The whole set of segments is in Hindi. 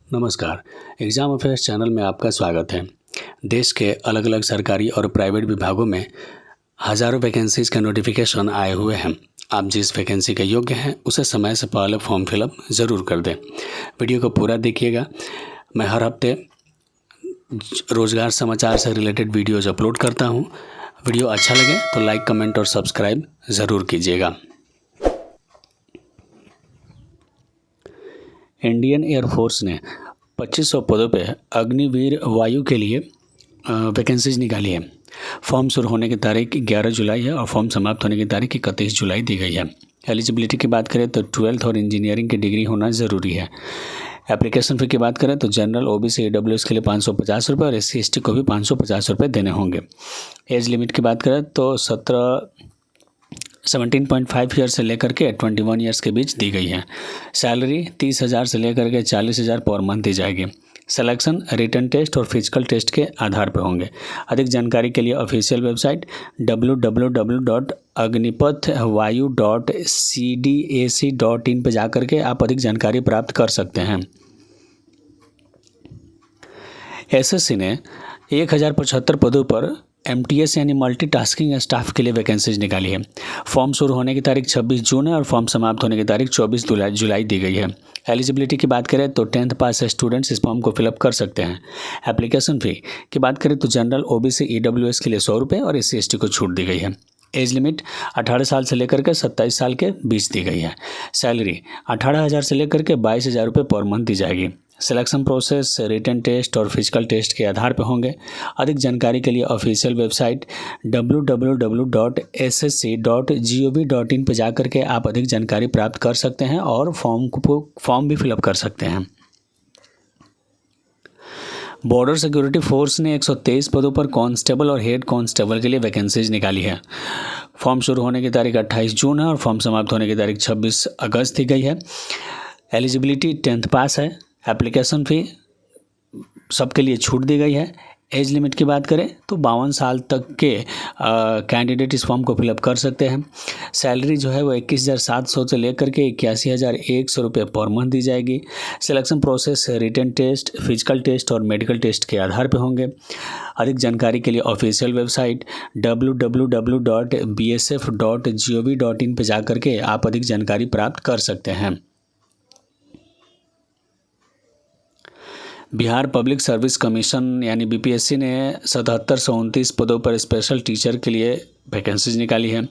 नमस्कार। एग्ज़ाम अफेयर्स चैनल में आपका स्वागत है। देश के अलग अलग सरकारी और प्राइवेट विभागों में हज़ारों वैकेंसीज़ के नोटिफिकेशन आए हुए हैं। आप जिस वैकेंसी के योग्य हैं उसे समय से पहले फॉर्म फिलअप ज़रूर कर दें। वीडियो को पूरा देखिएगा। मैं हर हफ्ते रोज़गार समाचार से रिलेटेड वीडियोज़ अपलोड करता हूँ। वीडियो अच्छा लगे तो लाइक, कमेंट और सब्सक्राइब ज़रूर कीजिएगा। इंडियन एयरफोर्स ने 2500 पदों पे अग्निवीर वायु के लिए वैकेंसीज निकाली है। फॉर्म शुरू होने की तारीख 11 जुलाई है और फॉर्म समाप्त होने की तारीख 31 जुलाई दी गई है। एलिजिबिलिटी की बात करें तो 12th और इंजीनियरिंग की डिग्री होना ज़रूरी है। एप्लीकेशन फ़ी की बात करें तो जनरल, ओबीसी, ईडब्ल्यूएस के लिए 550 रुपये और एससी एसटी को भी 550 रुपये देने होंगे। एज लिमिट की बात करें तो 17.5 ईयर से लेकर के 21 ईयर्स के बीच दी गई है। सैलरी 30,000 से लेकर के 40,000 पर मंथ दी जाएगी। सिलेक्शन रिटन टेस्ट और फिजिकल टेस्ट के आधार पर होंगे। अधिक जानकारी के लिए ऑफिशियल वेबसाइट www.agnipatvayu.cdac.in पर जाकर के आप अधिक जानकारी प्राप्त कर सकते हैं। एसएससी ने 1075 पदों पर MTS यानी मल्टीटास्किंग स्टाफ के लिए वैकेंसीज निकाली है। फॉर्म शुरू होने की तारीख 26 जून है और फॉर्म समाप्त होने की तारीख 24 जुलाई दी गई है। एलिजिबिलिटी की बात करें तो 10th पास स्टूडेंट्स इस फॉर्म को फिलअप कर सकते हैं। एप्लीकेशन फ़ी की बात करें तो जनरल, ओबीसी, ईडब्ल्यूएस के लिए 100 रुपये और एससी एसटी को छूट दी गई है। एज लिमिट 18 साल से लेकर के 27 साल के बीच दी गई है। सैलरी 18,000 से लेकर के 22,000 रुपये पर मंथ दी जाएगी। सिलेक्शन प्रोसेस रिटन टेस्ट और फिजिकल टेस्ट के आधार पर होंगे। अधिक जानकारी के लिए ऑफिशियल वेबसाइट www.ssc.gov.in पर जाकर के आप अधिक जानकारी प्राप्त कर सकते हैं और फॉर्म भी फिलअप कर सकते हैं। बॉर्डर सिक्योरिटी फोर्स ने 123 पदों पर कांस्टेबल और हेड कांस्टेबल के लिए वैकेंसीज निकाली है। फॉर्म शुरू होने की तारीख 28 जून है और फॉर्म समाप्त होने की तारीख 26 अगस्त दी गई है। एलिजिबिलिटी 10th पास है। एप्लीकेशन फ़ी सबके लिए छूट दी गई है। एज लिमिट की बात करें तो 52 साल तक के कैंडिडेट इस फॉर्म को फिलअप कर सकते हैं। सैलरी जो है वो 21,700 से लेकर के 81,100 रुपये पर मंथ दी जाएगी। Selection process written test, physical test और मेडिकल टेस्ट के आधार पर होंगे। अधिक जानकारी के लिए ऑफिशियल वेबसाइट www.bsf.gov.in पर जाकर के आप अधिक जानकारी प्राप्त कर सकते हैं। बिहार पब्लिक सर्विस कमीशन यानी बीपीएससी ने 77 से 29 पदों पर स्पेशल टीचर के लिए वैकेंसीज निकाली है।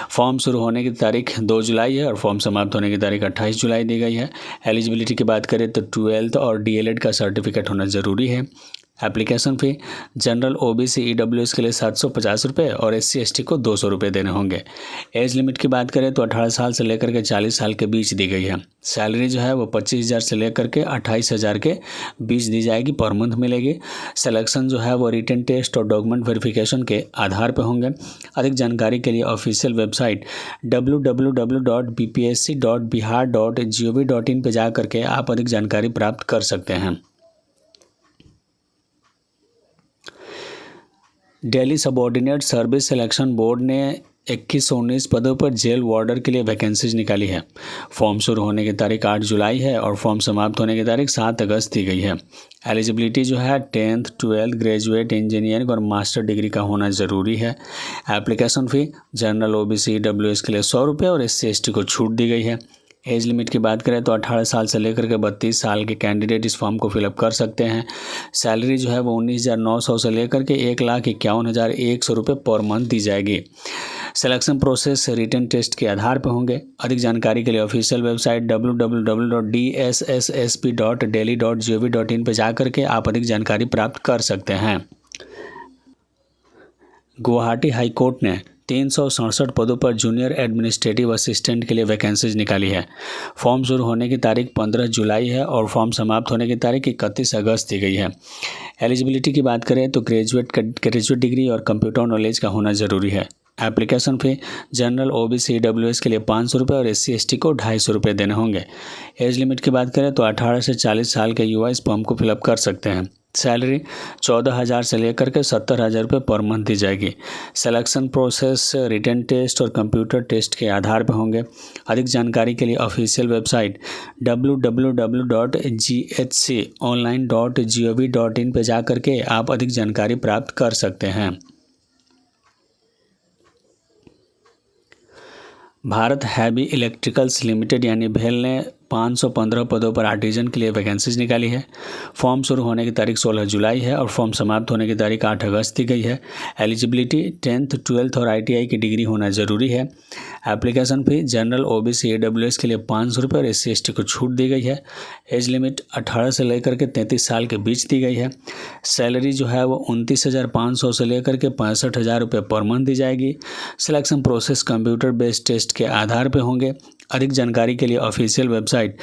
फॉर्म शुरू होने की तारीख 2 जुलाई है और फॉर्म समाप्त होने की तारीख 28 जुलाई दी गई है। एलिजिबिलिटी की बात करें तो 12th और डीएलएड का सर्टिफिकेट होना ज़रूरी है। Application fee general, OBC, EWS के लिए 750 रुपये और एससी एसटी को 200 रुपये देने होंगे। एज लिमिट की बात करें तो 18 साल से लेकर के 40 साल के बीच दी गई है। सैलरी जो है वो 25,000 से लेकर के 28,000 के बीच दी जाएगी, पर मंथ मिलेगी। सिलेक्शन जो है वो रिटन टेस्ट और डॉक्यूमेंट वेरिफिकेशन के आधार पर होंगे। अधिक जानकारी के लिए ऑफिशियल वेबसाइट www.bpsc.bihar.gov.in पर जा करके आप अधिक जानकारी प्राप्त कर सकते हैं। Delhi subordinate service selection board ने 21 से 19 पदों पर जेल वार्डर के लिए वैकेंसीज निकाली है। फॉर्म शुरू होने की तारीख 8 जुलाई है और फॉर्म समाप्त होने की तारीख 7 अगस्त दी गई है। एलिजिबिलिटी जो है 10th, 12th, ग्रेजुएट, इंजीनियरिंग और मास्टर डिग्री का होना ज़रूरी है। Application fee general, OBC, EWS के लिए 100 रुपये और एससी एसटी को छूट दी गई है। एज लिमिट की बात करें तो 18 साल से लेकर के 32 साल के कैंडिडेट इस फॉर्म को फिलअप कर सकते हैं। सैलरी जो है वो 19,900 से लेकर के 1,51,100 रुपये पर मंथ दी जाएगी। सिलेक्शन प्रोसेस रिटन टेस्ट के आधार पर होंगे। अधिक जानकारी के लिए ऑफिशियल वेबसाइट www.dssp.delhi.gov.in पर जाकर के आप अधिक जानकारी प्राप्त कर सकते हैं। गुवाहाटी हाई कोर्ट ने 367 पदों पर जूनियर एडमिनिस्ट्रेटिव असिस्टेंट के लिए वैकेंसीज निकाली है। फॉर्म शुरू होने की तारीख 15 जुलाई है और फॉर्म समाप्त होने की तारीख 31 अगस्त दी गई है। एलिजिबिलिटी की बात करें तो ग्रेजुएट डिग्री और कंप्यूटर नॉलेज का होना ज़रूरी है। Application fee general, OBC, EWS के लिए 500 रुपये और एससी एसटी को 250 रुपये देने होंगे। एज लिमिट की बात करें तो 18 से 40 साल के युवा इस फॉर्म को फिलअप कर सकते हैं। सैलरी 14,000 से लेकर के 70,000 रुपये पर मंथ दी जाएगी। सिलेक्शन प्रोसेस रिटन टेस्ट और कंप्यूटर टेस्ट के आधार पर होंगे। अधिक जानकारी के लिए ऑफिशियल वेबसाइट www.ghconline.gov.in पे जा करके आप अधिक जानकारी प्राप्त कर सकते हैं। भारत हैवी इलेक्ट्रिकल्स लिमिटेड यानी भेल ने 515 पदों पर आर्टिजन के लिए वैकेंसीज निकाली है। फॉर्म शुरू होने की तारीख 16 जुलाई है और फॉर्म समाप्त होने की तारीख 8 अगस्त दी गई है। एलिजिबिलिटी 10th 12th और ITI की डिग्री होना ज़रूरी है। Application fee general OBC AWS के लिए 500 रुपये और SC ST को छूट दी गई है। एज लिमिट 18 से लेकर के 33 साल के बीच दी गई है। सैलरी जो है वो 29,500 से लेकर के 65,000 रुपये पर मंथ दी जाएगी। Selection process computer based test के आधार पर होंगे। अधिक जानकारी के लिए ऑफिशियल वेबसाइट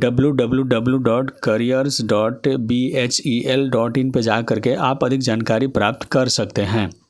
www.careers.bhel.in पे जा करके आप अधिक जानकारी प्राप्त कर सकते हैं।